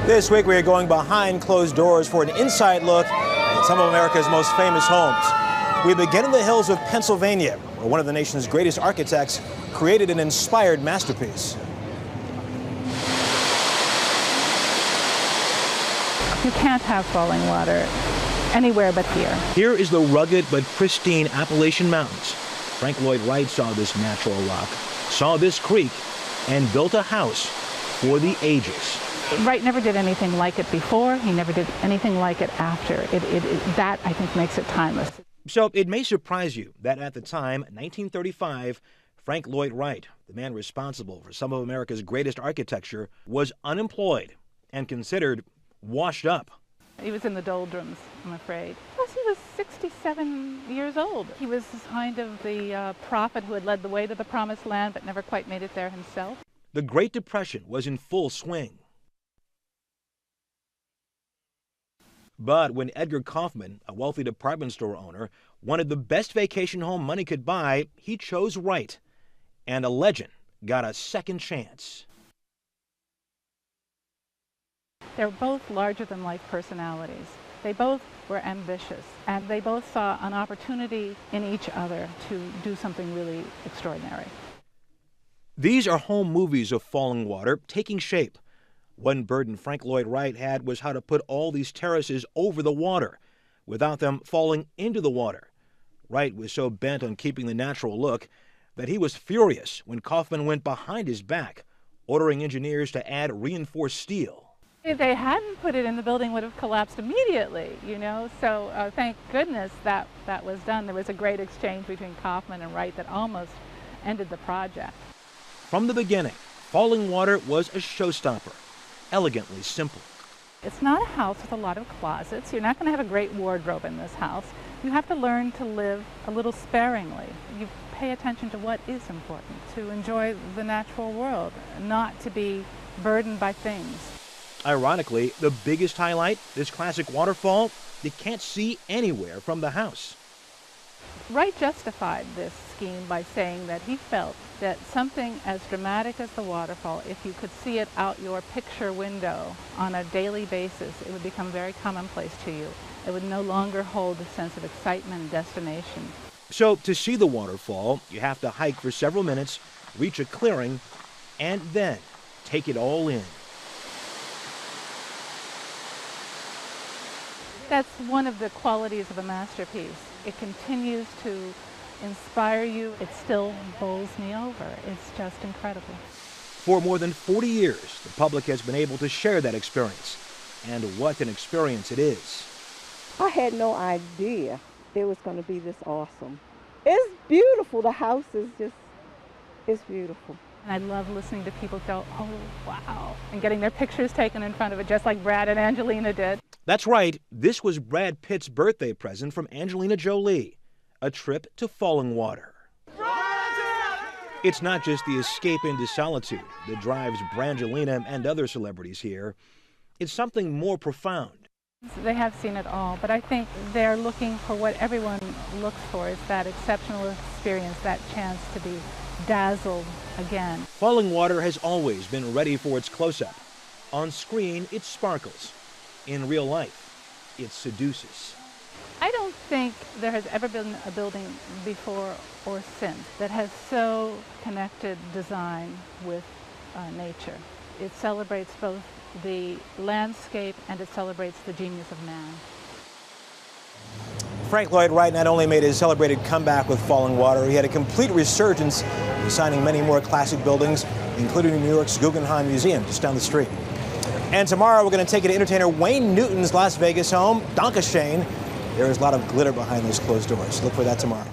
This week we are going behind closed doors for an inside look at some of America's most famous homes. We begin in the hills of Pennsylvania, where one of the nation's greatest architects created an inspired masterpiece. You can't have falling water anywhere but here. Here is the rugged but pristine Appalachian Mountains. Frank Lloyd Wright saw this natural rock, saw this creek, and built a house for the ages. Wright never did anything like it before. He never did anything like it after. That, I think, makes it timeless. So it may surprise you that at the time, 1935, Frank Lloyd Wright, the man responsible for some of America's greatest architecture, was unemployed and considered washed up. He was in the doldrums, I'm afraid. Plus, he was 67 years old. He was kind of the prophet who had led the way to the promised land but never quite made it there himself. The Great Depression was in full swing. But when Edgar Kaufman, a wealthy department store owner, wanted the best vacation home money could buy, he chose Wright. And a legend got a second chance. They're both larger-than-life personalities. They both were ambitious, and they both saw an opportunity in each other to do something really extraordinary. These are home movies of Fallingwater taking shape. One burden Frank Lloyd Wright had was how to put all these terraces over the water without them falling into the water. Wright was so bent on keeping the natural look that he was furious when Kaufman went behind his back, ordering engineers to add reinforced steel. If they hadn't put it in, the building would have collapsed immediately, so thank goodness that was done. There was a great exchange between Kaufman and Wright that almost ended the project. From the beginning, Fallingwater was a showstopper, elegantly simple. It's not a house with a lot of closets. You're not going to have a great wardrobe in this house. You have to learn to live a little sparingly. You pay attention to what is important, to enjoy the natural world, not to be burdened by things. Ironically, the biggest highlight, this classic waterfall, you can't see anywhere from the house. Wright justified this scheme by saying that he felt that something as dramatic as the waterfall, if you could see it out your picture window on a daily basis, it would become very commonplace to you. It would no longer hold a sense of excitement and destination. So to see the waterfall, you have to hike for several minutes, reach a clearing, and then take it all in. That's one of the qualities of a masterpiece. It continues to inspire you. It still bowls me over. It's just incredible. For more than 40 years, the public has been able to share that experience. And what an experience it is. I had no idea it was going to be this awesome. It's beautiful. The house is it's beautiful. And I love listening to people go, oh, wow, and getting their pictures taken in front of it, just like Brad and Angelina did. That's right. This was Brad Pitt's birthday present from Angelina Jolie, a trip to Fallingwater. It's not just the escape into solitude that drives Brangelina and other celebrities here. It's something more profound. They have seen it all, but I think they're looking for what everyone looks for, is that exceptional experience, that chance to be dazzled again. Fallingwater has always been ready for its close-up. On screen, it sparkles. In real life, it seduces. I don't think there has ever been a building before or since that has so connected design with nature. It celebrates both the landscape and it celebrates the genius of man. Frank Lloyd Wright not only made his celebrated comeback with Fallingwater, he had a complete resurgence, designing many more classic buildings, including New York's Guggenheim Museum just down the street. And tomorrow we're going to take you to entertainer Wayne Newton's Las Vegas home, Danke Schoen. There is a lot of glitter behind those closed doors. Look for that tomorrow.